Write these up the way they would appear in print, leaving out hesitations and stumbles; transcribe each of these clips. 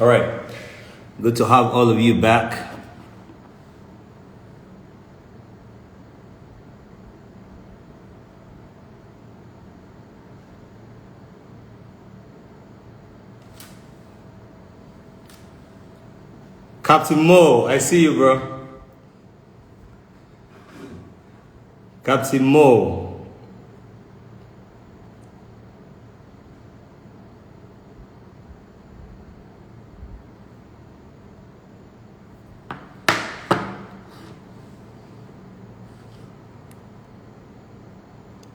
All right. Good to have all of you back. Captain Mo, I see you, bro. Captain Mo.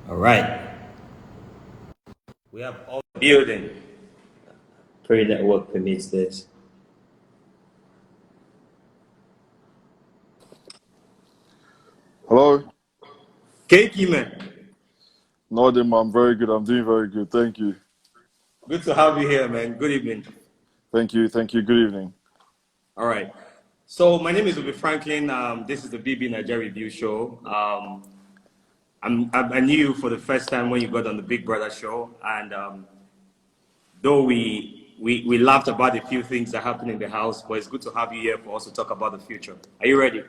All right. We have all the building. Pray network permits this. Hello? Cakey, man. No, I'm very good. I'm doing very good. Thank you. Good to have you here, man. Good evening. Thank you. Thank you. Good evening. All right. So my name is Obi Franklin. This is the bbnaija review show. I knew you for the first time when you got on the Big Brother show, and though we laughed about a few things that happened in the house, but it's good to have you here for us to talk about the future. Are you ready?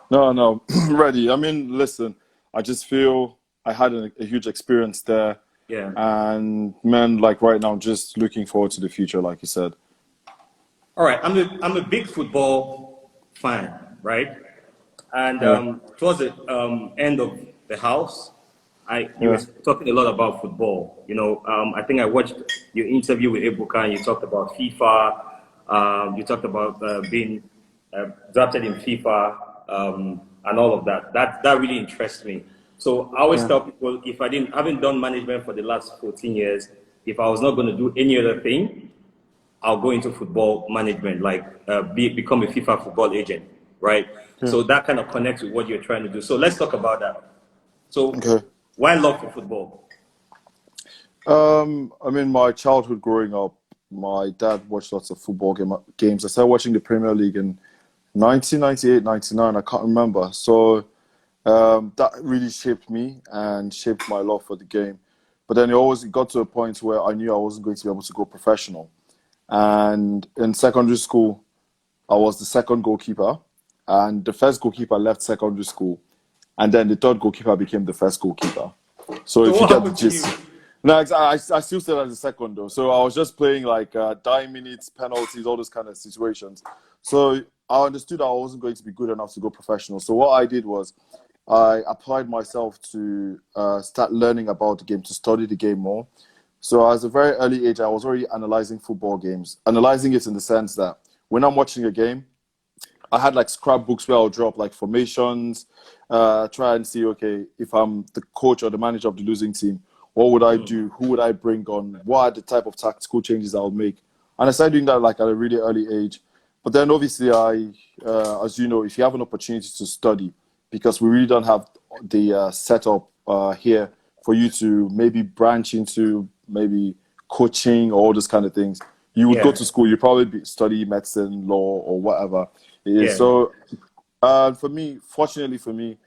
No, ready. I mean, listen, I just feel I had a huge experience there. Yeah. And man, like right now, just looking forward to the future, like you said. All right. I'm a big football fan, right? And Yeah, towards the end of the house, you were yeah, talking a lot about football. I think I watched your interview with Ebuka, and you talked about FIFA. You talked about being drafted in FIFA and all of that. That really interests me. So I always yeah. tell people, if I haven't done management for the last 14 years, if I was not going to do any other thing, I'll go into football management, like become a FIFA football agent, right? Okay. So that kind of connects with what you're trying to do. So let's talk about that. So Okay. why love for football? I mean, my childhood growing up, my dad watched lots of football games. I started watching the Premier League in 1998, 99. I can't remember. So that really shaped me and shaped my love for the game. But then it always got to a point where I knew I wasn't going to be able to go professional. And in secondary school, I was the second goalkeeper, and the first goalkeeper left secondary school, and then the third goalkeeper became the first goalkeeper. So So if you what get the happened to gist. you? No, I still stayed as a second though. So I was just playing like dying minutes, penalties, all those kind of situations. So I understood I wasn't going to be good enough to go professional. So what I did was I applied myself to start learning about the game, to study the game more. So at a very early age, I was already analyzing football games, analyzing it in the sense that when I'm watching a game, I had like scrapbooks where I'll drop like formations, try and see, okay, if I'm the coach or the manager of the losing team, what would I do? Who would I bring on? What are the type of tactical changes I'll make? And I started doing that like at a really early age. But then obviously as you know, if you have an opportunity to study, because we really don't have the setup here for you to maybe branch into maybe coaching or all those kind of things. You would go Yeah, to school, you probably study medicine, law, or whatever it is. yeah. So, fortunately for me,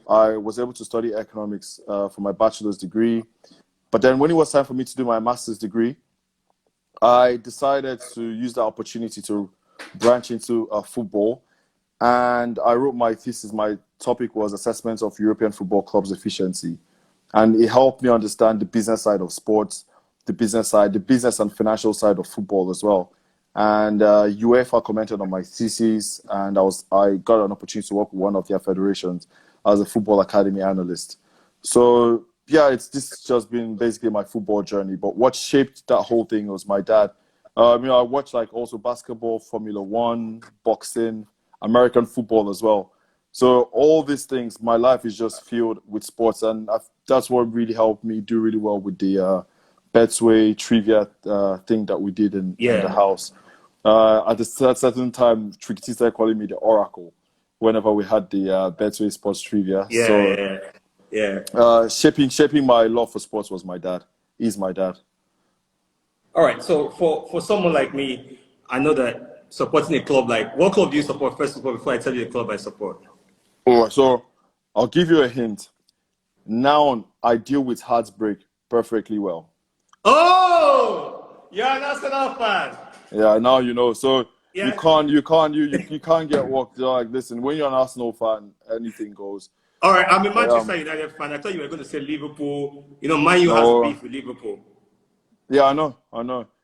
I was able to study economics for my bachelor's degree. But then when it was time for me to do my master's degree, I decided to use that opportunity to branch into football. And I wrote my thesis. My topic was assessment of European football clubs' efficiency. And it helped me understand the business side of sports, the business and financial side of football as well. And UEFA commented on my thesis, and I got an opportunity to work with one of their federations as a football academy analyst. So yeah, this just been basically my football journey. But what shaped that whole thing was my dad. I watched like also basketball, Formula One, boxing, American football as well. So all these things, my life is just filled with sports, and that's what really helped me do really well with the Betway trivia thing that we did in the Yeah. house. At a certain time, Trikiti started calling me the Oracle whenever we had the Betway sports trivia. Yeah, So yeah, yeah. shaping my love for sports was my dad. He's my dad. All right. So for someone like me, I know that supporting a club, like what club do you support first of all before I tell you the club I support? Oh, so I'll give you a hint. Now I deal with heartbreak perfectly well. Oh, you're an Arsenal fan. Yeah, now you know. So you Yeah. can't get walked. Like, listen, when you're an Arsenal fan, anything goes. All right, I'm a Um, Manchester United fan. I thought you were going to say Liverpool. You know, Man U has no, beef with Liverpool. yeah, I know.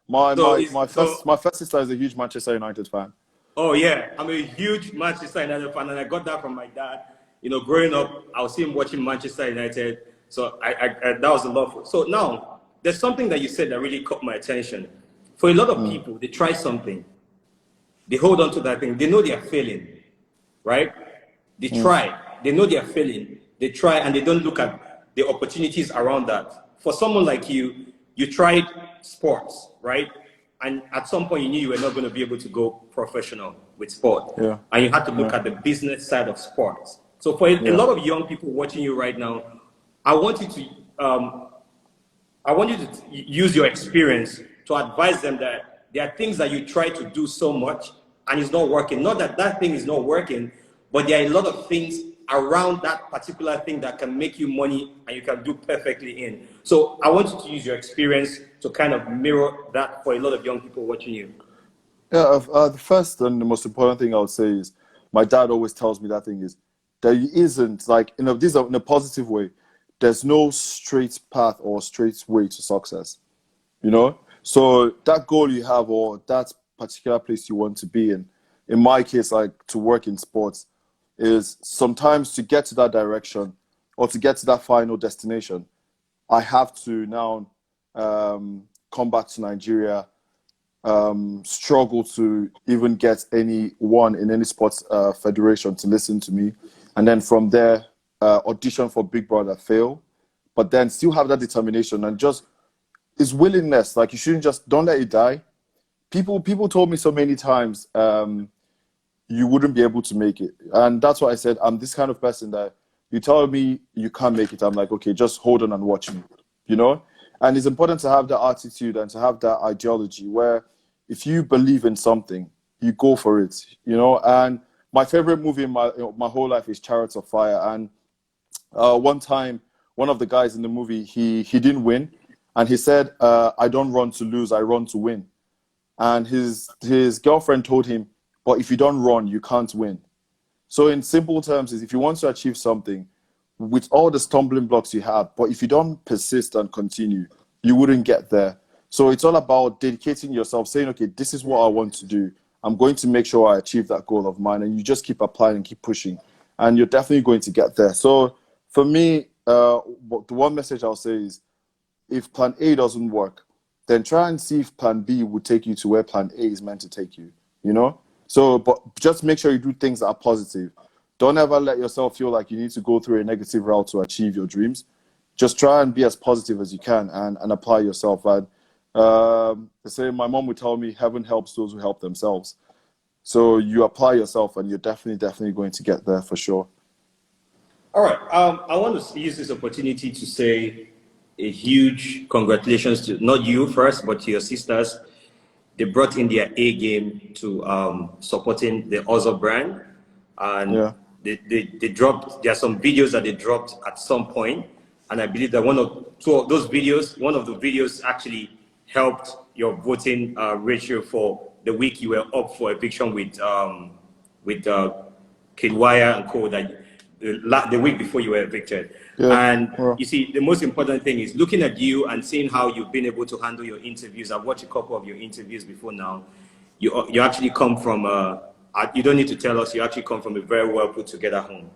My So my it's my first so. my first sister is a huge Manchester United fan. Oh yeah, I'm a huge Manchester United fan, and I got that from my dad. You know, growing up, I was see him watching Manchester United, so I that was a love. So now, there's something that you said that really caught my attention. For a lot of Mm, people, they try something, they hold on to that thing, they know they are failing, right? They mm, try, they know they are failing, they try, and they don't look at the opportunities around that. For someone like you tried sports, right? And at some point you knew you were not going to be able to go professional with sport. yeah, And you had to look yeah, at the business side of sports. So for a yeah. lot of young people watching you right now, I want you to I want you to use your experience to advise them that there are things that you try to do so much and it's not working. Not that that thing is not working, but there are a lot of things around that particular thing that can make you money and you can do perfectly in. So I want you to use your experience to kind of mirror that for a lot of young people watching you. Yeah, the first and the most important thing I would say is my dad always tells me that thing is there isn't like these are in a positive way. There's no straight path or straight way to success. You know, so that goal you have or that particular place you want to be in my case, like to work in sports, is sometimes to get to that direction or to get to that final destination, I have to now come back to Nigeria, struggle to even get anyone in any sports federation to listen to me. And then from there, audition for Big Brother, fail, but then still have that determination and just is willingness. Like you shouldn't just don't let it die. People told me so many times you wouldn't be able to make it, and that's why I said I'm this kind of person that you tell me you can't make it. I'm like, okay, just hold on and watch me, you know. And it's important to have that attitude and to have that ideology where if you believe in something, you go for it, you know. And my favorite movie in my whole life is Chariots of Fire, and one time, one of the guys in the movie, he didn't win, and he said, "I don't run to lose, I run to win." And his girlfriend told him, "But if you don't run, you can't win." So in simple terms, is if you want to achieve something, with all the stumbling blocks you have, but if you don't persist and continue, you wouldn't get there. So it's all about dedicating yourself, saying, "Okay, this is what I want to do. I'm going to make sure I achieve that goal of mine," and you just keep applying and keep pushing, and you're definitely going to get there. So for me, the one message I'll say is, if Plan A doesn't work, then try and see if Plan B would take you to where Plan A is meant to take you. You know. So, but just make sure you do things that are positive. Don't ever let yourself feel like you need to go through a negative route to achieve your dreams. Just try and be as positive as you can and apply yourself. And they say my mom would tell me, heaven helps those who help themselves. So you apply yourself and you're definitely going to get there for sure. All right. I want to use this opportunity to say a huge congratulations to not you first, but to your sisters. They brought in their A game to supporting the other brand, and Yeah. they dropped. There are some videos that they dropped at some point, and I believe that one of two of those videos, one of the videos actually helped your voting ratio for the week you were up for eviction with Kidwire and Co. That the week before you were evicted. Yeah. And Well, you see, the most important thing is looking at you and seeing how you've been able to handle your interviews. I've watched a couple of your interviews before now. You actually come from you don't need to tell us. You actually come from a very well put together home.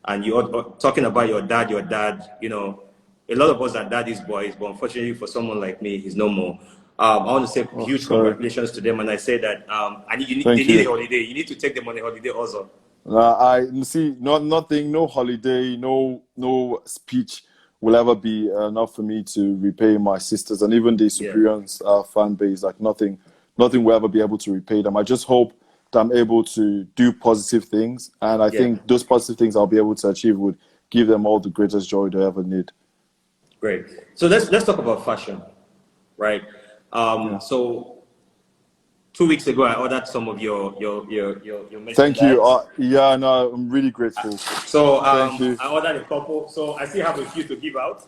And you're talking about your dad. Your dad, you know, a lot of us are daddy's boys, but unfortunately for someone like me, he's no more. I want to say oh, huge sorry. congratulations to them, and I say that they Thank need a you. holiday. You need to take them on a holiday also. I see. Nothing. No holiday. No speech will ever be enough for me to repay my sisters and even the Yeah. Superior's fan base. Like nothing will ever be able to repay them. I just hope that I'm able to do positive things, and I Yeah. think those positive things I'll be able to achieve would give them all the greatest joy they ever need. Great. So let's talk about fashion, right? Yeah. So 2 weeks ago, I ordered some of your Thank you. merchandise. Yeah, no, I'm really grateful. So Thank you. I ordered a couple. So I still have a few to give out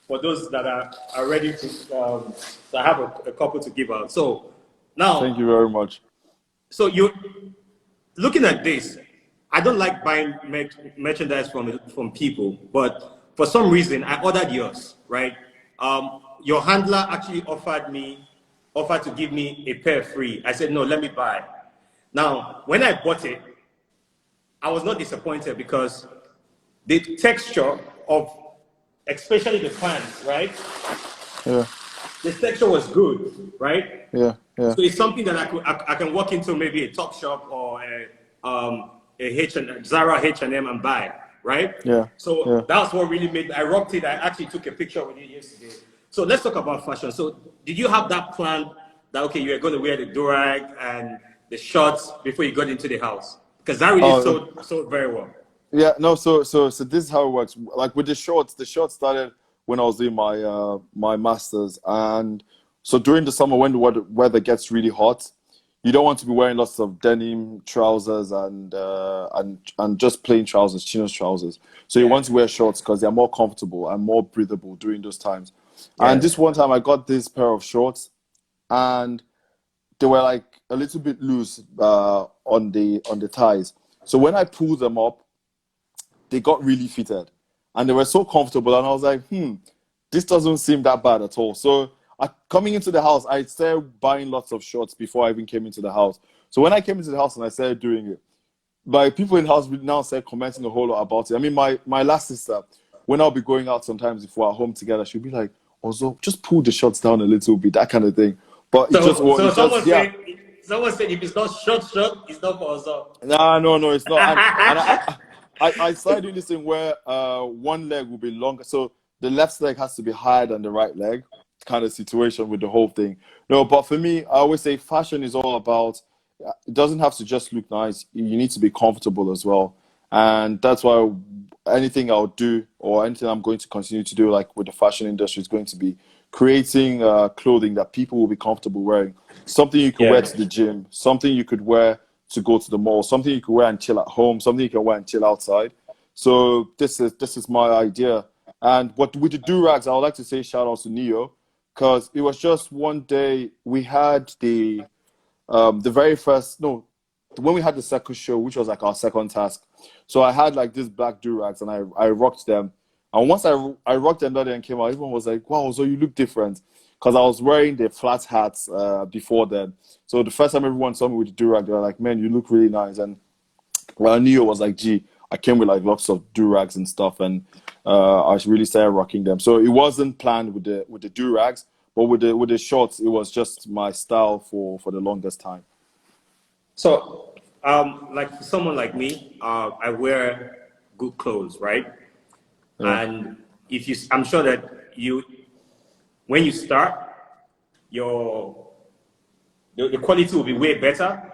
for those that are ready to. So I have a couple to give out. So Thank you Now, very much. so you looking at this, I don't like buying merchandise from people, but for some reason I ordered yours, right? Your handler actually offered to give me a pair free. I said no, let me buy. Now, when I bought it, I was not disappointed because the texture of, especially the pants, right? Yeah, The texture was good, right? yeah, yeah, So it's something that I can walk into maybe a Top Shop or a Zara H&M and buy, right? yeah, yeah. So that's what really made I rocked it. I actually took a picture with it yesterday. So let's talk about fashion. So did you have that plan that okay, you are going to wear the durag and the shorts before you got into the house? Because that really Oh, sold very well. yeah. No, so this is how it works. Like with the shorts started when I was doing my masters, and so during the summer when the weather gets really hot, you don't want to be wearing lots of denim trousers and just plain trousers, chinos trousers. So you Yeah, want to wear shorts because they're more comfortable and more breathable during those times. And yeah. this one time I got this pair of shorts, and they were like a little bit loose on the thighs. So when I pulled them up, they got really fitted, and they were so comfortable. And I was like, this doesn't seem that bad at all. So coming into the house, I started buying lots of shorts before I even came into the house. So when I came into the house and I started doing it, my people in the house would now start commenting a whole lot about it. I mean, my last sister, when I'll be going out sometimes if we're at home together, she'll be like, "Also, just pull the shorts down a little bit," that kind of thing. But So it's just, yeah. someone said if it's not short, it's not for us. Nah, no, it's not. And I started doing this thing where one leg will be longer, so the left leg has to be higher than the right leg, kind of situation with the whole thing. No, but for me, I always say fashion is all about. It doesn't have to just look nice. You need to be comfortable as well, and that's why anything I'll do or anything I'm going to continue to do, like with the fashion industry, is going to be creating clothing that people will be comfortable wearing. Something you can wear Yeah. to the gym, something you could wear to go to the mall, something you can wear and chill at home, something you can wear and chill outside. So this is my idea. And what with the do rags, I would like to say shout out to Neo, because it was just one day we had the very first no when we had the second show, which was like our second task. So I had like these black do-rags and I rocked them. And once I rocked them that day and came out, everyone was like, wow, so you look different. Because I was wearing the flat hats before then. So the first time everyone saw me with the do-rag, they were like, man, you look really nice. And well, I knew it was like, gee, I came with like lots of do-rags and stuff, and I really started rocking them. So it wasn't planned with the do-rags, but with the shorts, it was just my style for the longest time. So, like for someone like me, I wear good clothes, right? Yeah. And if you, I'm sure that when you start, your the quality will be way better.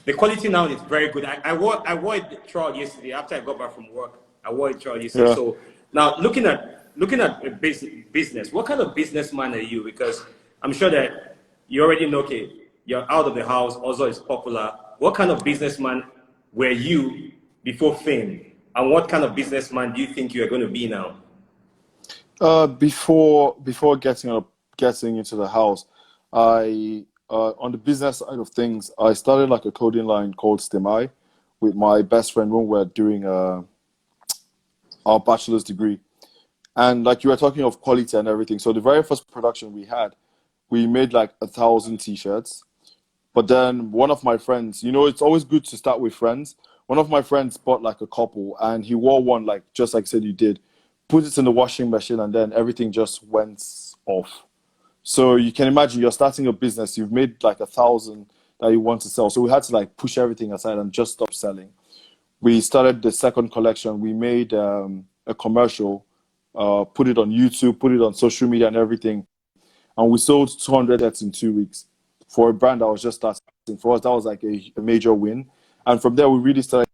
The quality now is very good. I wore it throughout yesterday after I got back from work. I wore it throughout yesterday. Yeah. So now looking at a business, what kind of businessman are you? Because I'm sure that you already know. Okay, you're out of the house. Also, is popular. What kind of businessman were you before fame, and what kind of businessman do you think you are going to be now? Before getting into the house, I on the business side of things, I started like a clothing line called Stemai with my best friend when we were doing our bachelor's degree. And like you were talking of quality and everything. So the very first production we had, we made like 1,000 t-shirts. But then one of my friends, it's always good to start with friends. One of my friends bought like a couple, and he wore one like just like I said you did, put it in the washing machine, and then everything just went off. So you can imagine you're starting a business, you've made like 1,000 that you want to sell. So we had to like push everything aside and just stop selling. We started the second collection. We made a commercial, put it on YouTube, put it on social media and everything. And we sold 200 sets in 2 weeks for a brand that was just starting. For us, that was like a major win. And from there, we really started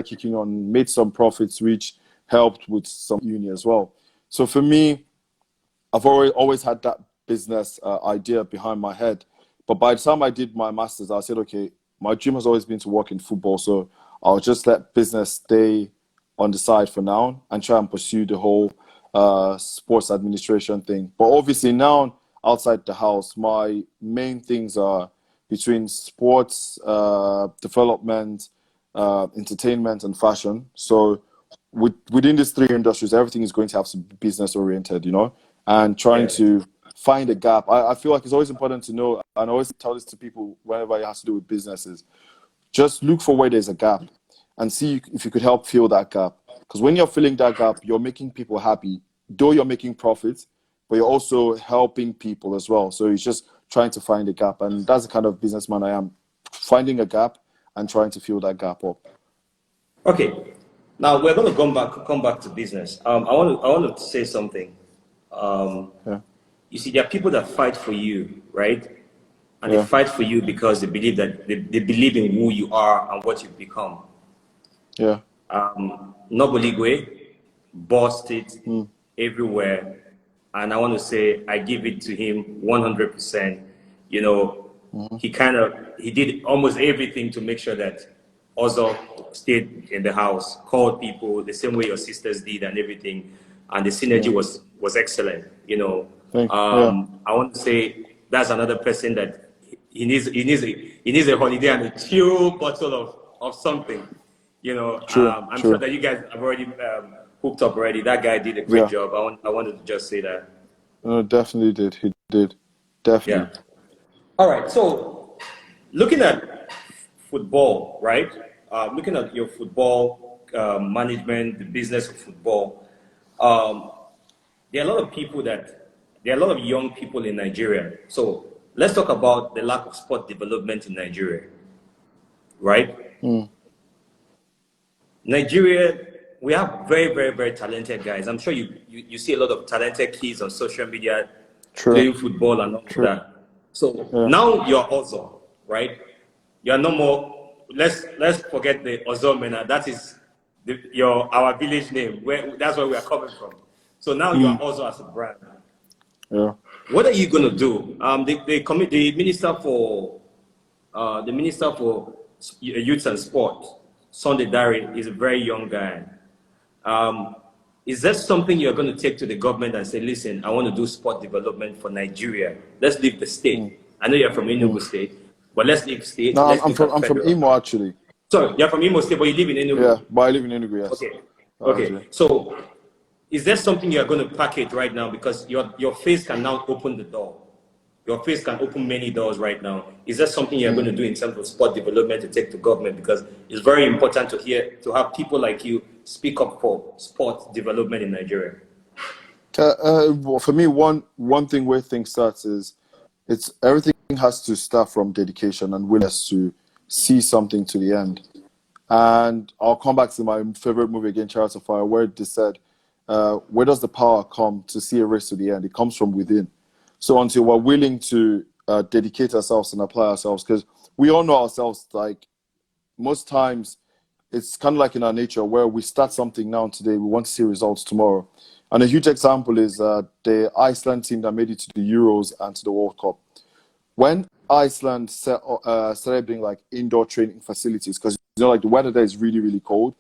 kicking on, made some profits, which helped with some uni as well. So for me, I've always had that business idea behind my head. But by the time I did my master's, I said, okay, my dream has always been to work in football. So I'll just let business stay on the side for now and try and pursue the whole sports administration thing. But obviously now outside the house, my main things are between sports, development, entertainment, and fashion. So within these three industries, everything is going to have to be business oriented, you know, and trying to find a gap. I feel like it's always important to know, and I always tell this to people whenever it has to do with businesses, just look for where there's a gap and see if you could help fill that gap. Because when you're filling that gap, you're making people happy. Though you're making profits, but you're also helping people as well. So it's just trying to find a gap. And that's the kind of businessman I am, finding a gap and trying to fill that gap up. Okay. Now we're going to come back to business. I want to say something. You see, there are people that fight for you, right? And they fight for you because they believe that they believe in who you are and what you've become. Yeah. Noboligwe bossed it everywhere. And I want to say, I give it to him 100%. You know, he did almost everything to make sure that Ozo stayed in the house, called people the same way your sisters did and everything. And the synergy was excellent, you know. I want to say that's another person that he needs a holiday and a chill bottle of something, you know. I'm sure that you guys have already hooked up already. That guy did a great job. I wanted to just say that. No, definitely did. He did. Definitely. Yeah. All right. So looking at football, right? Looking at your football management, the business of football, there are a lot of young people in Nigeria. So let's talk about the lack of sport development in Nigeria, right? Nigeria, we have very, very, very talented guys. I'm sure you see a lot of talented kids on social media playing football and all of that. So now you're Ozo, right? You're no more. Let's forget the Ozo Mena. That is our village name. That's where we are coming from. So now you are Ozo as a brand. Yeah. What are you going to do? The minister for youth and sport, Sunday Dari, is a very young guy. Is that something you're going to take to the government and say, listen, I want to do sport development for Nigeria. Let's leave the state. I know you're from Enugu State, but let's leave state. No, I'm from Imo, actually. Sorry, you're from Imo State, but you live in Enugu. Yeah, but I live in Enugu, yes. Okay. So is there something you're going to package right now? Because your face can now open the door. Your face can open many doors right now. Is that something you're going to do in terms of sport development to take to government? Because it's very important to have people like you speak up for sport development in Nigeria. Well, for me, one thing where things starts is everything has to start from dedication and willingness to see something to the end. And I'll come back to my favorite movie again, Chariots of Fire, where they said, where does the power come to see a race to the end? It comes from within. So until we're willing to dedicate ourselves and apply ourselves, because we all know ourselves, like most times it's kind of like in our nature where we start something now today, we want to see results tomorrow. And a huge example is the Iceland team that made it to the Euros and to the World Cup. When Iceland started being like indoor training facilities, because you know, like the weather there is really, really cold,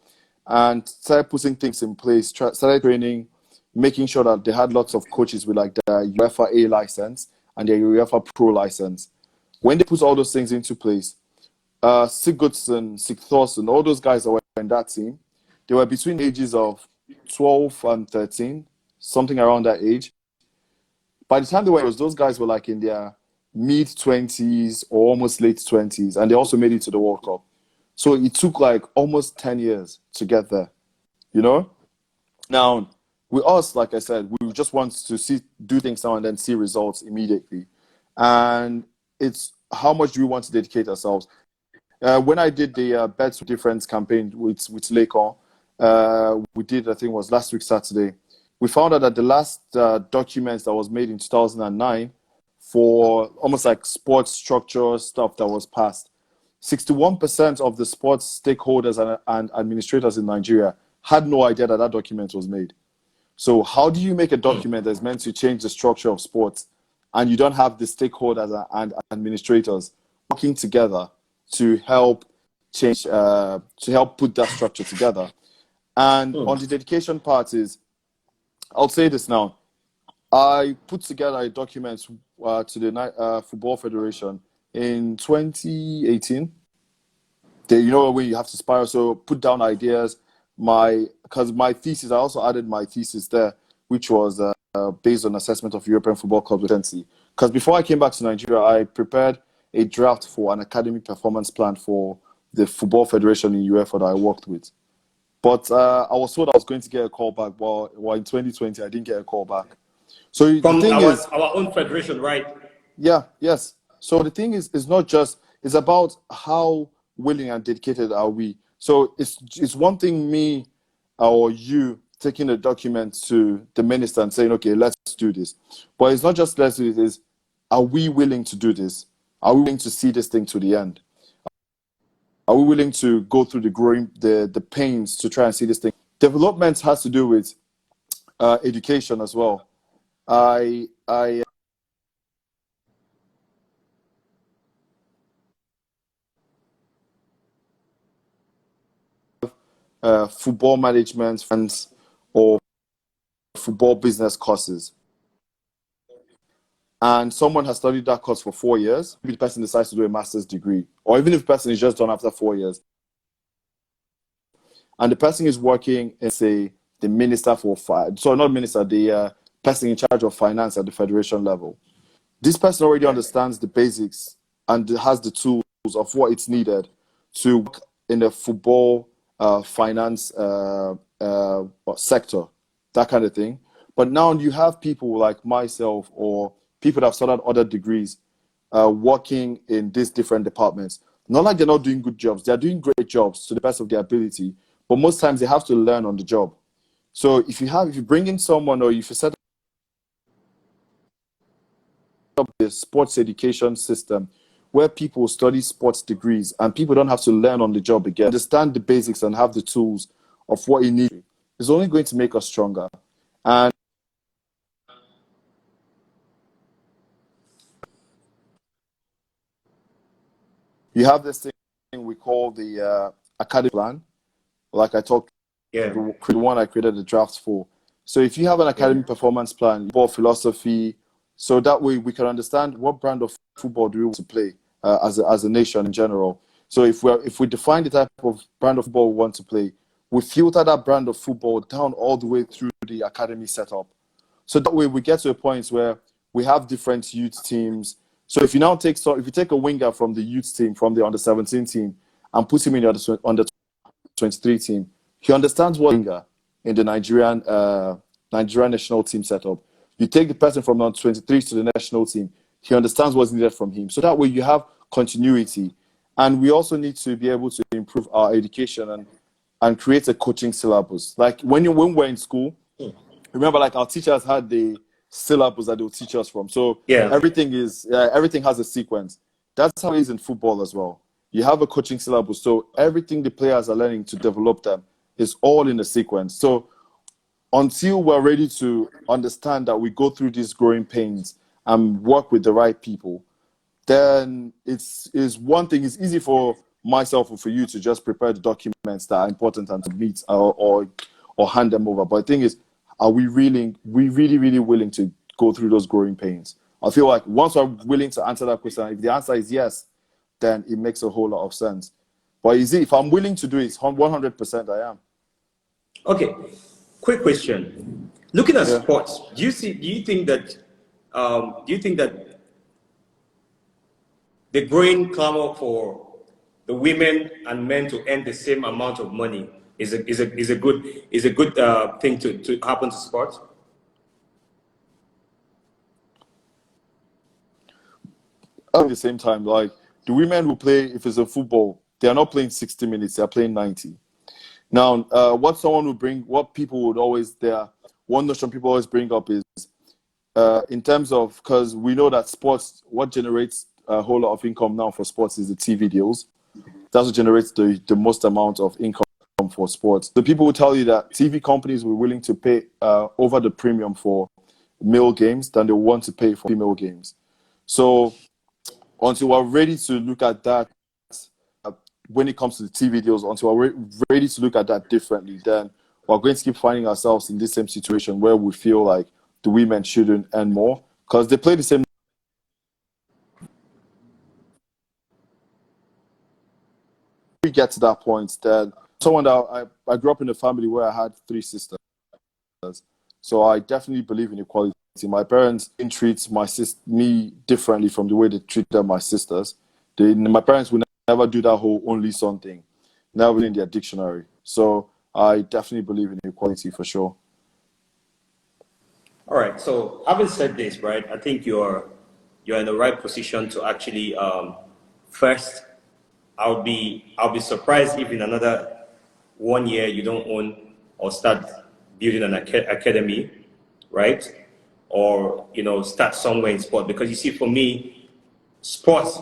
and started putting things in place, started training, making sure that they had lots of coaches with like the UEFA A license and the UEFA Pro license. When they put all those things into place, Sigurdsson, Sigthorsson, all those guys that were in that team, they were between the ages of 12 and 13, something around that age. By the time they were, those guys were like in their mid-20s or almost late 20s, and they also made it to the World Cup. So it took like almost 10 years to get there, you know? Now, with us, like I said, we just want to do things now and then see results immediately. And it's how much do we want to dedicate ourselves? When I did the Bets with Difference campaign with Lakon, we did, I think it was last week, Saturday, we found out that the last documents that was made in 2009 for almost like sports structure stuff that was passed, 61% of the sports stakeholders and administrators in Nigeria had no idea that document was made. So how do you make a document that's meant to change the structure of sports and you don't have the stakeholders and administrators working together to help change, to help put that structure together? And on the dedication part is, I'll say this now, I put together a document to the Football Federation in 2018. When you have to spiral, so put down ideas. Because my thesis, I also added my thesis there, which was based on assessment of European football clubs with. Because before I came back to Nigeria, I prepared a draft for an academy performance plan for the Football Federation in UEFA that I worked with. But I was told I was going to get a call back, but in 2020, I didn't get a call back. So From the thing is, our own federation, right? Yeah, yes. So the thing is, it's not just, it's about how willing and dedicated are we. So it's one thing me or you taking a document to the minister and saying, okay, let's do this. But it's not just let's do this, are we willing to do this? Are we willing to see this thing to the end? Are we willing to go through the pains to try and see this thing? Development has to do with education as well. I football management or football business courses. And someone has studied that course for 4 years. Maybe the person decides to do a master's degree, or even if the person is just done after 4 years. And the person is working as the minister the person in charge of finance at the federation level. This person already understands the basics and has the tools of what it's needed to work in the football finance sector, that kind of thing. But now you have people like myself or people that have started other degrees working in these different departments. Not like they're not doing good jobs. They're doing great jobs to the best of their ability. But most times they have to learn on the job. So if you bring in someone or if you set up the sports education system where people study sports degrees and people don't have to learn on the job again, understand the basics and have the tools of what you need, is only going to make us stronger. And you have this thing we call the academy plan, like I talked, the one I created the drafts for. So if you have an academy performance plan, football philosophy, so that way we can understand what brand of football do we want to play as a nation in general. So if we define the type of brand of football we want to play, we filter that brand of football down all the way through the academy setup. So that way we get to a point where we have different youth teams. So if you take a winger from the youth team, from the under-17 team, and put him in the under-23 team, he understands what winger in the Nigerian national team setup. You take the person from under-23 to the national team, he understands what's needed from him. So that way you have continuity. And we also need to be able to improve our education and create a coaching syllabus. Like when we're in school, remember, like our teachers had the syllabus that they would teach us from. So everything has a sequence. That's how it is in football as well. You have a coaching syllabus. So everything the players are learning to develop them is all in a sequence. So until we're ready to understand that we go through these growing pains and work with the right people, then it's one thing. It's easy for myself or for you to just prepare the documents that are important and to meet or hand them over. But the thing is, are we really willing to go through those growing pains? I feel like once we're willing to answer that question, if the answer is yes, then it makes a whole lot of sense. But if I'm willing to do it, 100% I am. Okay, quick question. Looking at sports, do you think that the growing clamor for the women and men to earn the same amount of money is a good thing to happen to sports? At the same time, like the women who play, if it's a football, they are not playing 60 minutes, they are playing 90. Now, one notion people always bring up is in terms of, because we know that sports, what generates a whole lot of income now for sports is the TV deals. That's what generates the most amount of income for sports. The people will tell you that TV companies were willing to pay over the premium for male games than they want to pay for female games. So until we're ready to look at that, when it comes to the TV deals, until we're ready to look at that differently, then we're going to keep finding ourselves in this same situation where we feel like the women shouldn't earn more because they play the same get to that point, then someone that I grew up in a family where I had 3 sisters. So I definitely believe in equality. My parents didn't treat me differently from the way they treated my sisters. My parents would never do that whole only son thing, never in their dictionary. So I definitely believe in equality for sure. All right. So having said this, right, I think you're in the right position to actually first. I'll be surprised if in another 1 year you don't own or start building an academy, right? Or start somewhere in sport, because you see, for me, sports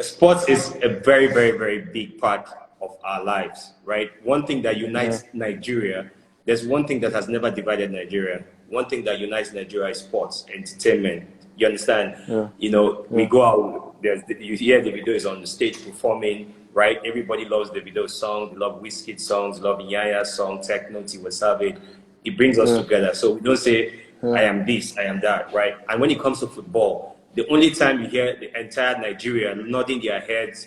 sports is a very, very, very big part of our lives, right? One thing that unites Nigeria, there's one thing that has never divided Nigeria. One thing that unites Nigeria is sports, entertainment. You understand? We go out, you hear Davido is on the stage performing, right? Everybody loves Davido's song, they love Wizkid's songs, they love Nyanya's song, Techno, Tiwa Savage. It brings us together. So we don't say, I am this, I am that, right? And when it comes to football, the only time you hear the entire Nigeria nodding their heads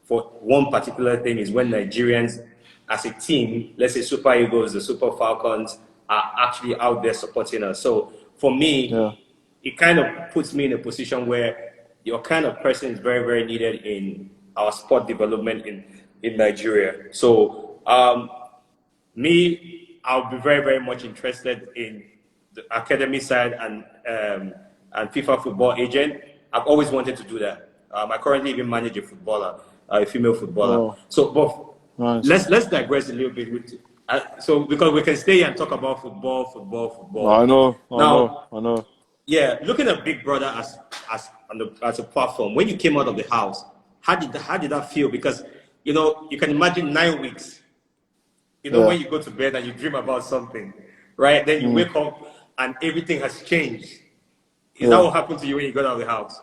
for one particular thing is when Nigerians as a team, let's say Super Eagles, the Super Falcons, are actually out there supporting us. So for me, it kind of puts me in a position where your kind of person is very, very needed in our sport development in Nigeria. So I'll be very, very much interested in the academy side and FIFA football agent. I've always wanted to do that. I currently even manage a footballer, a female footballer. So, but let's digress a little bit with so because we can stay here and talk about football. I know. Yeah, looking at Big Brother as a platform. When you came out of the house, how did that feel? Because you can imagine 9 weeks. When you go to bed and you dream about something, right? Then you wake up and everything has changed. Is that what happened to you when you got out of the house?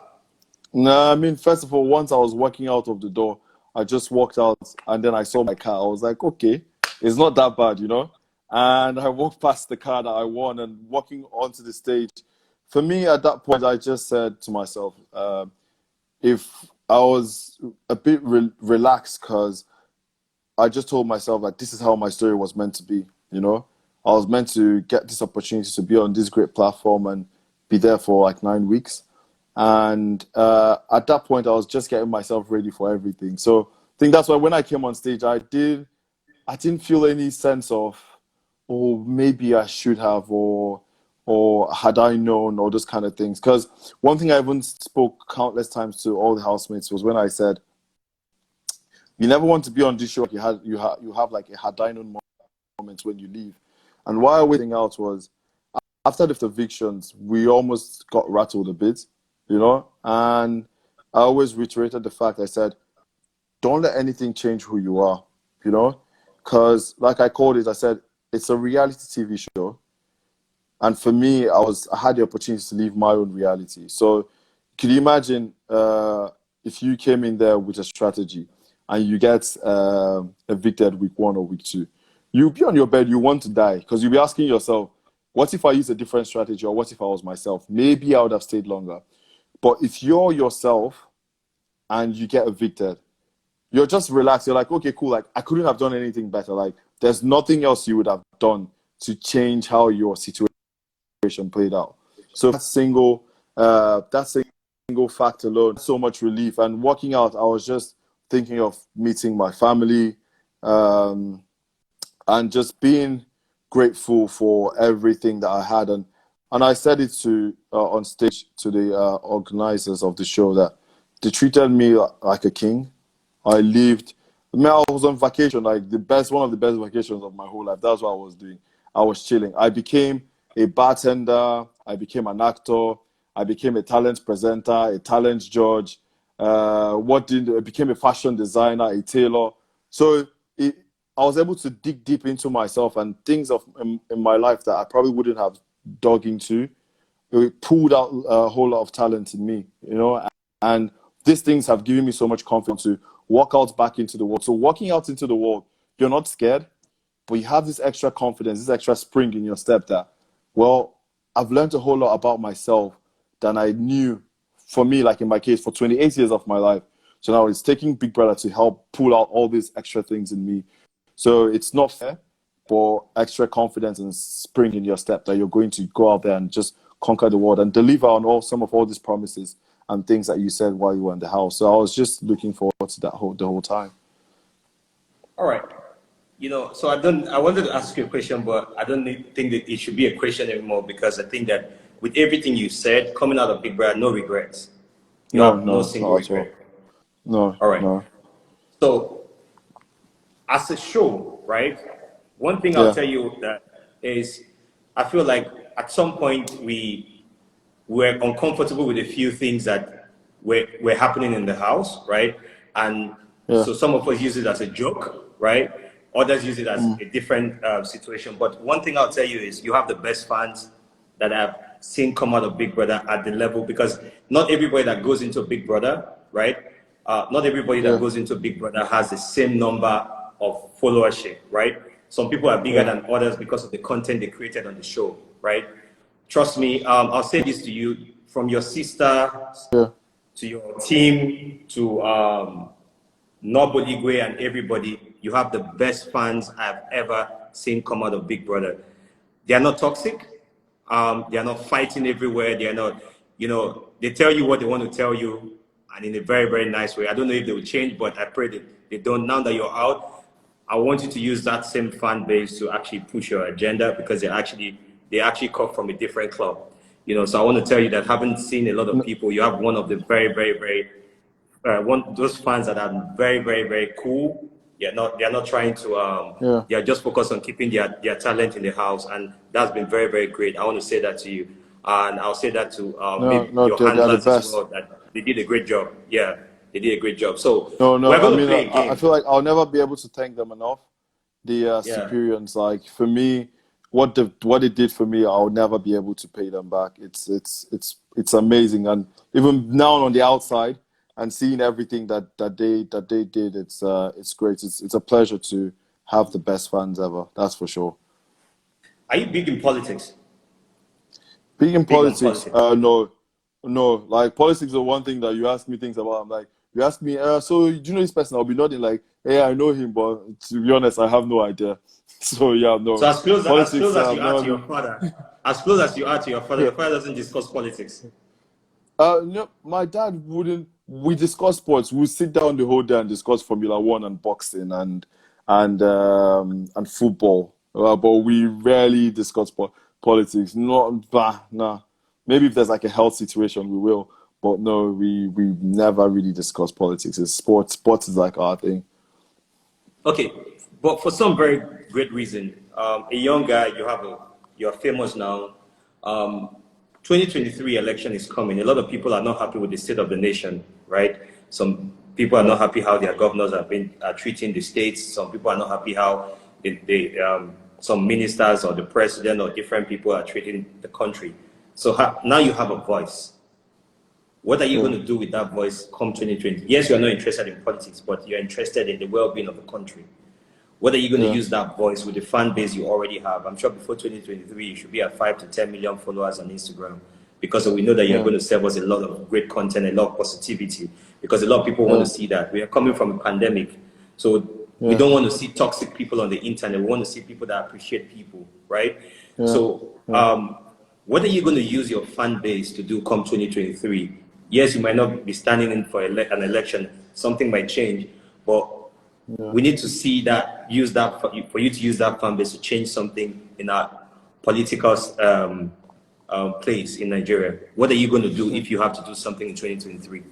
No, I mean, first of all, once I was walking out of the door, I just walked out and then I saw my car. I was like, okay, it's not that bad, And I walked past the car that I won and walking onto the stage. For me, at that point, I just said to myself, if I was a bit relaxed, because I just told myself that this is how my story was meant to be, I was meant to get this opportunity to be on this great platform and be there for like 9 weeks. And at that point, I was just getting myself ready for everything. So I think that's why when I came on stage, I didn't feel any sense of, oh, maybe I should have, or had I known, or those kind of things. Because one thing I even spoke countless times to all the housemates was when I said, you never want to be on this show. You have like a had I known moment when you leave. And why I was thinking out was, after the evictions, we almost got rattled a bit, and I always reiterated the fact, I said, don't let anything change who you are, because like I called it, I said, it's a reality TV show. And for me, I had the opportunity to live my own reality. So can you imagine if you came in there with a strategy and you get evicted week 1 or week 2, you'll be on your bed, you want to die, because you'll be asking yourself, what if I use a different strategy, or what if I was myself? Maybe I would have stayed longer. But if you're yourself and you get evicted, you're just relaxed. You're like, okay, cool. Like, I couldn't have done anything better. Like, there's nothing else you would have done to change how your situation played out. So that single fact alone, so much relief. And walking out, I was just thinking of meeting my family, and just being grateful for everything that I had. And I said it on stage to the organizers of the show that they treated me like a king. I was on vacation, like one of the best vacations of my whole life. That's what I was doing. I was chilling. I became a bartender. I became an actor. I became a talent presenter, a talent judge. I became a fashion designer, a tailor. So I was able to dig deep into myself, and things in my life that I probably wouldn't have dug into. It pulled out a whole lot of talent in me, and these things have given me so much confidence to walk out back into the world. So walking out into the world, you're not scared, but you have this extra confidence, this extra spring in your step that, well, I've learned a whole lot about myself than I knew, for me, like in my case, for 28 years of my life. So now it's taking Big Brother to help pull out all these extra things in me. So it's not fair, but extra confidence and spring in your step that you're going to go out there and just conquer the world and deliver on some of all these promises and things that you said while you were in the house. So I was just looking forward to that the whole time. All right. So I wanted to ask you a question, but I don't think that it should be a question anymore, because I think that with everything you said, coming out of Big Brother, no regrets. You have no single regret. No. All right. No. So as a show, right? One thing I'll tell you that is, I feel like at some point we were uncomfortable with a few things that were happening in the house, right? And so some of us use it as a joke, right? Others use it as a different situation. But one thing I'll tell you is, you have the best fans that I've seen come out of Big Brother at the level, because not everybody that goes into Big Brother, right? Not everybody that goes into Big Brother has the same number of followership, right? Some people are bigger than others because of the content they created on the show, right? Trust me, I'll say this to you, from your sister to your team to Noboligwe and everybody, you have the best fans I've ever seen come out of Big Brother. They are not toxic. They are not fighting everywhere. They are not, they tell you what they want to tell you, and in a very, very nice way. I don't know if they will change, but I pray that they don't. Now that you're out, I want you to use that same fan base to actually push your agenda, because they actually come from a different club. So I want to tell you that, having seen a lot of people, you have one of the very, very, very, those fans that are very, very, very cool. They're not trying to, they're just focused on keeping their talent in the house. And that's been very, very great. I want to say that to you. And I'll say that to your handlers as well, that they did a great job. Yeah, they did a great job. So we're going to play a game. I feel like I'll never be able to thank them enough. The Superiors, like, for me, what they did for me, I'll never be able to pay them back. It's amazing. And even now on the outside, and seeing everything that they did, it's great. It's a pleasure to have the best fans ever. That's for sure. Are you big in politics? Big in politics? No. Like, politics is the one thing that you ask me things about. I'm like, you ask me, so do you know this person? I'll be nodding like, hey, I know him, but to be honest, I have no idea. So yeah, no. So as close as you are to your father, your father doesn't discuss politics. No, my dad wouldn't. We discuss sports. We sit down the whole day and discuss Formula One and boxing and football. But we rarely discuss politics. Nah. Maybe if there's like a health situation, we will. But no, we never really discuss politics. It's sports. Sports is like our thing. Okay, but for some very great reason, a young guy, you're famous now. 2023 election is coming. A lot of people are not happy with the state of the nation, right? Some people are not happy how their governors are treating the states. Some people are not happy how some ministers or the president or different people are treating the country. So now you have a voice. What are you going to do with that voice come 2020? Yes, you're not interested in politics, but you're interested in the well-being of the country. What are you going to use that voice with the fan base you already have? I'm sure before 2023, you should be at 5 to 10 million followers on Instagram, because we know that you're going to serve us a lot of great content, a lot of positivity, because a lot of people want to see that. We are coming from a pandemic, so we don't want to see toxic people on the internet. We want to see people that appreciate people, right? So what are you going to use your fan base to do come 2023? Yes, you might not be standing in for an election. Something might change, but we need to see that, use that for you to use that fan base to change something in our political place in Nigeria. What are you going to do if you have to do something in 2023?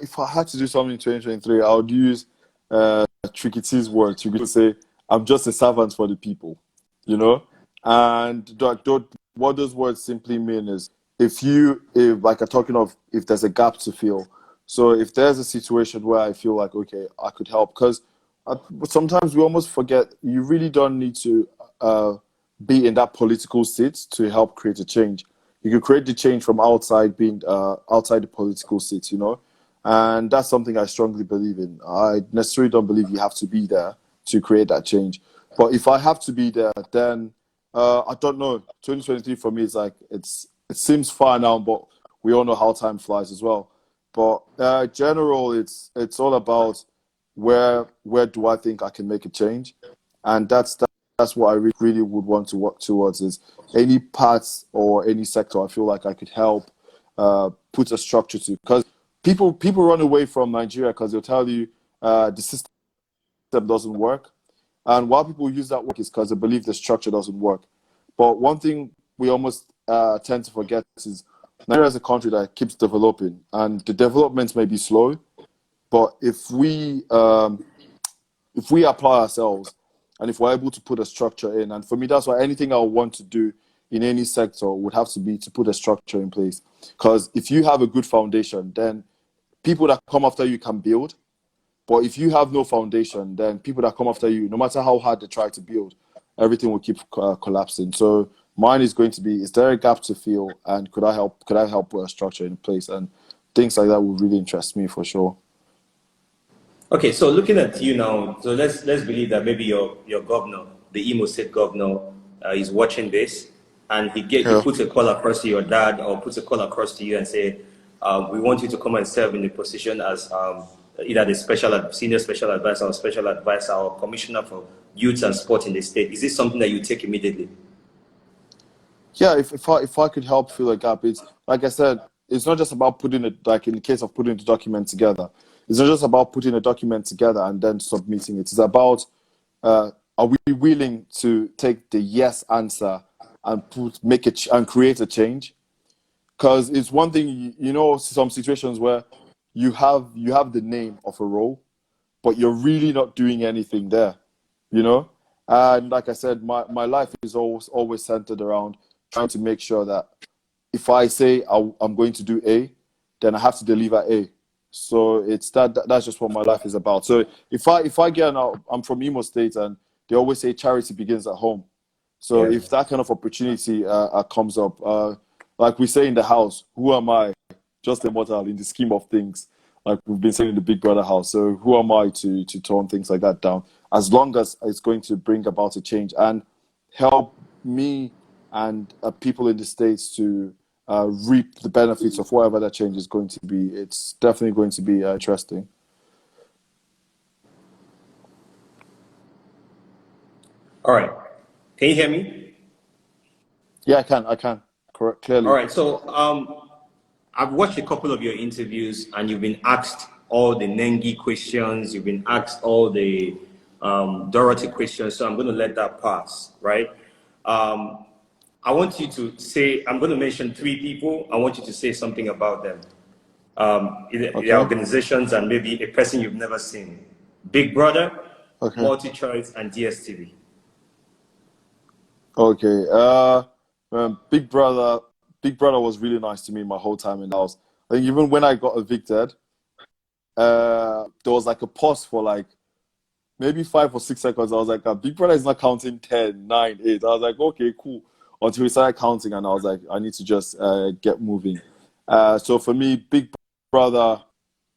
If I had to do something in 2023, I would use Tricky T's words. You could say, I'm just a servant for the people, And what those words simply mean is, if there's a gap to fill. So if there's a situation where I feel like, okay, I could help, because sometimes we almost forget you really don't need to be in that political seat to help create a change. You can create the change from outside, being outside the political seat, and that's something I strongly believe in. I necessarily don't believe you have to be there to create that change. But if I have to be there, then I don't know. 2023 for me is like, it seems far now, but we all know how time flies as well. But general, it's all about where do I think I can make a change, and that's what I really would want to work towards, is any parts or any sector I feel like I could help put a structure to. Because people run away from Nigeria because they'll tell you the system doesn't work, and why people use that word is because they believe the structure doesn't work. But one thing we almost tend to forget is Nigeria is a country that keeps developing, and the developments may be slow, but if we apply ourselves and if we're able to put a structure in, and for me, that's why anything I want to do in any sector would have to be to put a structure in place. Because if you have a good foundation, then people that come after you can build. But if you have no foundation, then people that come after you, no matter how hard they try to build, everything will keep collapsing. So mine is going to be: is there a gap to fill, and could I help put a structure in place? And things like that would really interest me for sure. Okay, so looking at you now, so let's believe that maybe your governor, the Imo State governor, is watching this, and he puts a call across to your dad, or puts a call across to you and say, we want you to come and serve in the position as either the senior special advisor or special advisor or commissioner for youth and sport in the state. Is this something that you take immediately? Yeah, if I could help fill a gap, it's like I said, it's not just about putting it, like in the case of putting the document together. It's not just about putting a document together and then submitting it. It's about are we willing to take the yes answer and and create a change? Because it's one thing, some situations where you have the name of a role, but you're really not doing anything there, And like I said, my life is always centered around trying to make sure that if I say I'm going to do A, then I have to deliver A. So it's that's just what my life is about. So if I get out, I'm from Imo State, and they always say charity begins at home. So if that kind of opportunity comes up, like we say in the house, who am I? Just a mortal in the scheme of things, like we've been saying in the Big Brother house. So who am I to tone things like that down? As long as it's going to bring about a change and help me and people in the States to reap the benefits of whatever that change is going to be, it's definitely going to be interesting. All right. Can you hear me? Yeah, I can. Correct, clearly. All right. So I've watched a couple of your interviews, and you've been asked all the Nengi questions. You've been asked all the Dorothy questions. So I'm going to let that pass, right? I want you to say, I'm going to mention 3 people. I want you to say something about them. The organizations and maybe a person you've never seen. Big Brother, MultiChoice, and DSTV. Okay. Big Brother was really nice to me my whole time in the house. I think even when I got evicted, there was like a pause for like maybe 5 or 6 seconds. I was like, Big Brother is not counting 10, 9, 8. I was like, okay, cool. Until we started counting, and I was like, I need to just get moving. So for me, Big Brother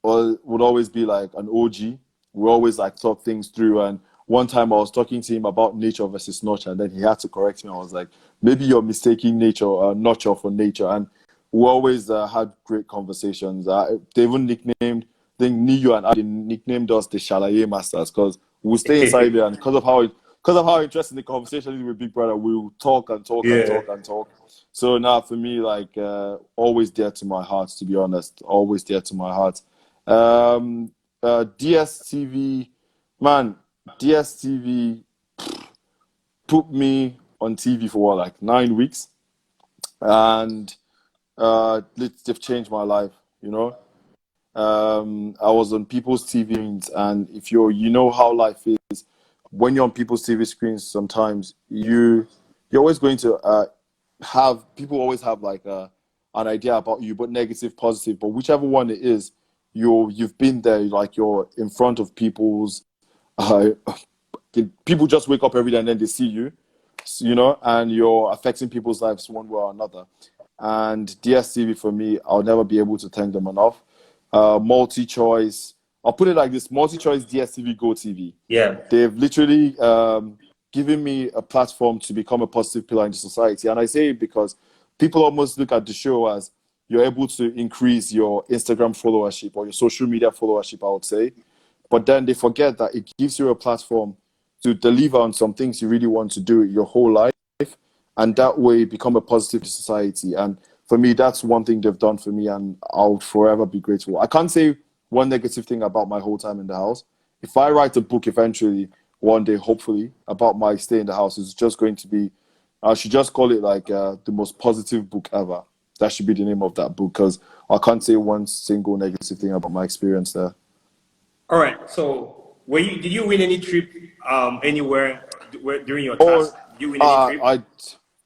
would always be like an OG. We always like talk things through. And one time I was talking to him about nature versus nurture, and then he had to correct me. I was like, maybe you're mistaking nurture for nature. And we always had great conversations. They even nicknamed, I think Niyo and I nicknamed us the Shalaye Masters, because we'll stay inside there, and because of how interesting the conversation is with Big Brother, we'll talk and talk and talk and talk. So now for me, like always dear to my heart, to be honest, always dear to my heart. DSTV, man, DSTV put me on TV for like 9 weeks, and they've changed my life. I was on people's TVs, and if you know how life is, when you're on people's TV screens, sometimes you're always going to have people always have like an idea about you, but negative, positive, but whichever one it is, you've been there, like you're in front of people's. People just wake up every day and then they see you, and you're affecting people's lives one way or another. And DSTV for me, I'll never be able to thank them enough. MultiChoice, I'll put it like this: MultiChoice, DSTV, Go TV. Yeah, they've literally given me a platform to become a positive pillar in the society. And I say it because people almost look at the show as you're able to increase your Instagram followership or your social media followership, I would say. But then they forget that it gives you a platform to deliver on some things you really want to do your whole life, and that way become a positive to society. And for me, that's one thing they've done for me, and I'll forever be grateful. I can't say one negative thing about my whole time in the house. If I write a book eventually, one day, hopefully, about my stay in the house, it's just going to be, I should just call it like the most positive book ever. That should be the name of that book, because I can't say one single negative thing about my experience there. All right. So, did you win any trip anywhere during your task? Did you win any trip?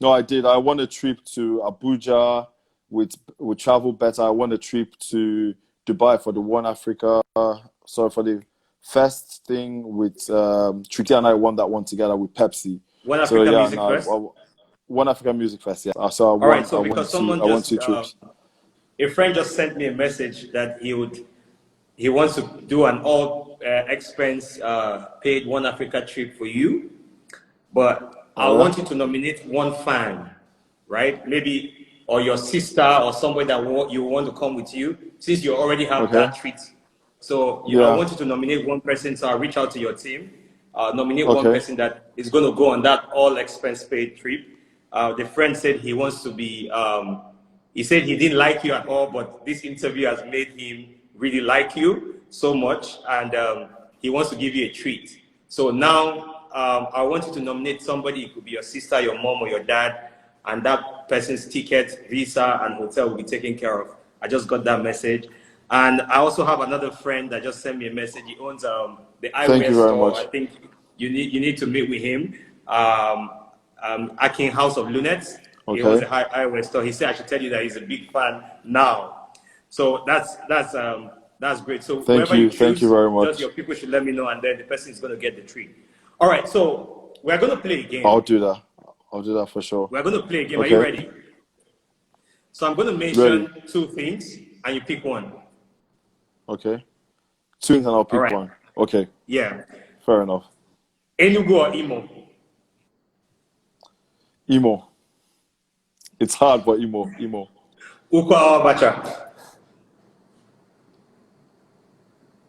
No, I did. I won a trip to Abuja with Travel Better. I won a trip to Dubai for the One Africa. For the first thing with Triti, and I won that one together with Pepsi. One Africa Music Fest. One African Music Fest. Yeah. So I won. So because I won 2 trips. A friend just sent me a message that he wants to do an all expense paid One Africa trip for you, but I want you to nominate one fan, right? Maybe, or your sister or somebody that you want to come with you, since you already have that treat. So I want you to nominate one person. So I'll reach out to your team, nominate one person that is going to go on that all expense paid trip. The friend said he wants to be, he said he didn't like you at all, but this interview has made him really like you so much, and he wants to give you a treat. So now I want you to nominate somebody. It could be your sister, your mom, or your dad, and that person's ticket, visa, and hotel will be taken care of. I just got that message. And I also have another friend that just sent me a message. He owns the eyewear store. I think you need to meet with him. Akin House of Lunettes. He owns the eyewear store. He said I should tell you that he's a big fan now. So that's great. So thank you very much. Just your people should let me know, and then the person is going to get the treat. All right. So we're going to play a game. I'll do that for sure. We're going to play a game. Are you ready? So I'm going to mention 2 things, and you pick one. Okay. 2 things and I'll pick one. Okay. Yeah. Fair enough. Enugu or Imo? Imo. It's hard, but Imo. Ukwa or Abacha?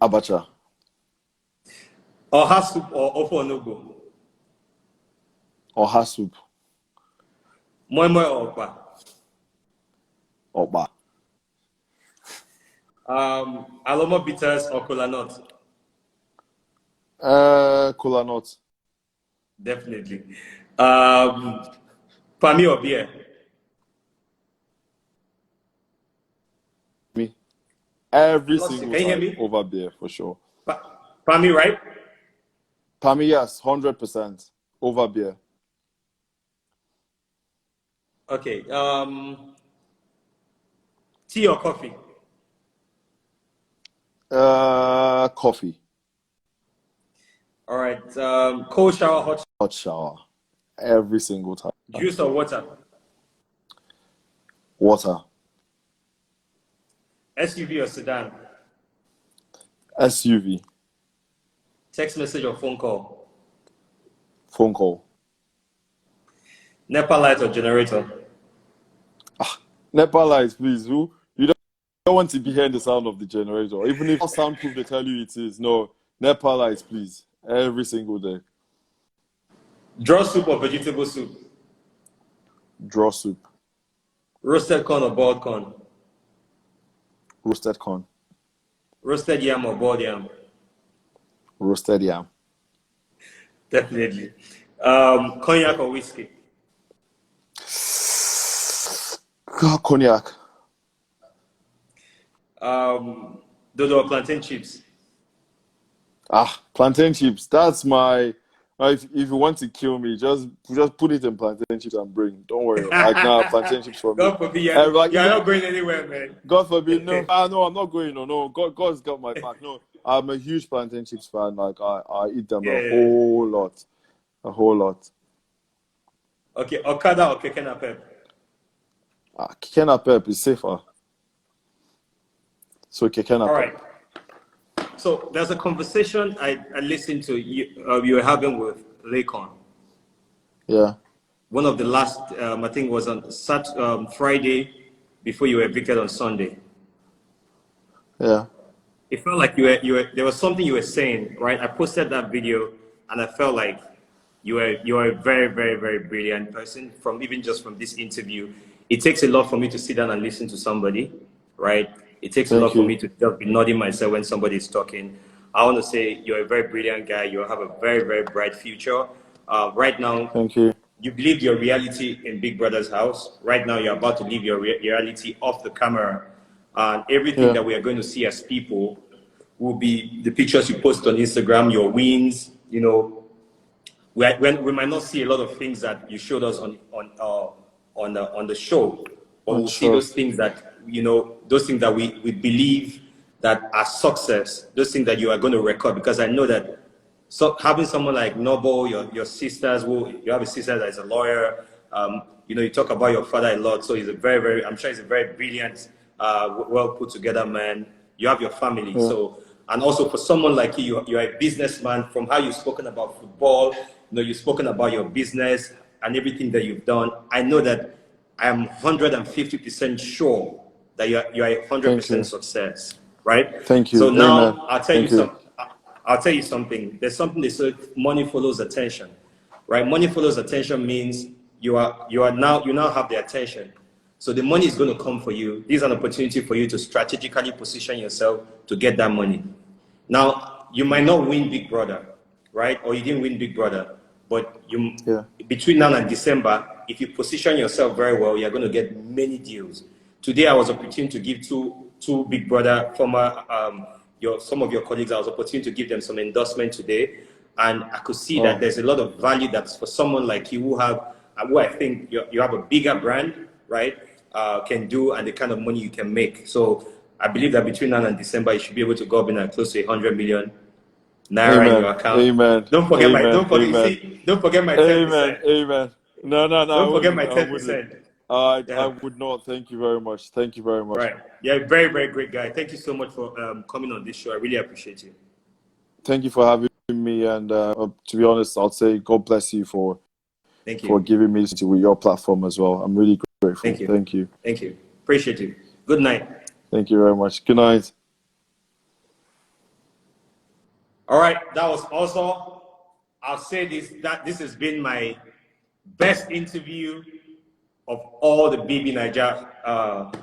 Abacha. Oha soup or Ofo Onugo? Oha soup. Moi moi or Okpa? Okpa. Aloma bitters or kola nut? Kola nut. Definitely. Pami or beer? Me. Every single time over beer, for sure. Pami, right? Pami, yes, 100% over beer. Okay. Tea or coffee? Coffee. All right. Cold shower, hot shower. Every single time. Juice or water? Water. SUV or sedan? SUV. Text message or phone call? Phone call. NEPA light or generator? NEPA lights, please. You don't want to be hearing the sound of the generator. Even if soundproof, they tell you it is. No, NEPA lights, please. Every single day. Draw soup or vegetable soup? Draw soup. Roasted corn or boiled corn? Roasted corn. Roasted yam or boiled yam? Roasted yam. Definitely. Cognac or whiskey? Cognac. Dodo or plantain chips? Plantain chips. That's my. If you want to kill me, just put it in plantain chips and bring. Don't worry. Plantain chips for me. God forbid, you're not going anywhere, man. God forbid, no. No, I'm not going. No. God's got my back. No, I'm a huge plantain chips fan. Like I eat them a whole lot. Okay, Okada or keke napep? Keke napep is safer. So keke napep. All right. So there's a conversation I listened to you were having with Lakon. Yeah. One of the last, I think, was on Friday before you were evicted on Sunday. Yeah. It felt like there was something you were saying, right? I posted that video and I felt like you are a very, very, very brilliant person. From even just from this interview, it takes a lot for me to sit down and listen to somebody, right? It takes a lot for me to just be nodding myself when somebody is talking. I want to say you're a very brilliant guy. You have a very, very bright future. Right now, Thank you. you've lived your reality in Big Brother's house. Right now, you're about to live your reality off the camera. And everything that we are going to see as people will be the pictures you post on Instagram, your wins. You know, we might not see a lot of things that you showed us on the show, but we'll see those things that, you know, those things that we believe that are success, those things that you are going to record. Because I know that having someone like Noble, your sisters, you have a sister that is a lawyer. You know, you talk about your father a lot, so he's a very, very, I'm sure he's a very brilliant, well put together man. You have your family, so, and also for someone like you, you're a businessman. From how you've spoken about football, you know, you've spoken about your business and everything that you've done. I know that I am 150% sure that you're a 100% success, right? Thank you. So now Amen. I'll tell you something. There's something they say, money follows attention, right? Money follows attention means you now have the attention. So the money is going to come for you. This is an opportunity for you to strategically position yourself to get that money. Now, you might not win Big Brother, right? Or you didn't win Big Brother, but between now and December, if you position yourself very well, you're going to get many deals. Today, I was opportune to give two Big Brother former some of your colleagues. I was opportune to give them some endorsement today, and I could see that there's a lot of value that's for someone like you who I think you have a bigger brand, right? Can do, and the kind of money you can make. So I believe that between now and December, you should be able to go up in at close to 100 million naira in your account. Amen. Don't forget Amen. don't forget my 10%. Amen. No. Don't forget my 10%. I would not. Thank you very much. Thank you very much. Right. You're a very, very great guy. Thank you so much for coming on this show. I really appreciate you. Thank you for having me. And to be honest, I'll say God bless you for giving me with your platform as well. I'm really grateful. Thank you. Thank you. Thank you. Appreciate you. Good night. Thank you very much. Good night. All right. That was also, I'll say this has been my best interview of all the bbnaija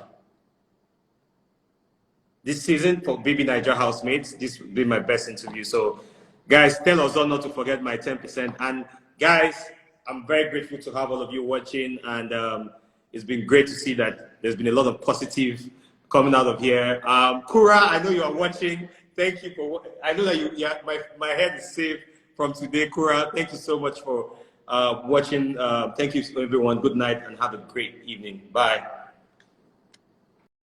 this season for bbnaija housemates. This will be my best interview. So guys, tell us all not to forget my 10%. And guys, I'm very grateful to have all of you watching, and it's been great to see that there's been a lot of positive coming out of here. Kura, I know you are watching. Thank you for, I know that my head is safe from today, Kura. Thank you so much for watching. Thank you everyone. Good night and have a great evening. Bye.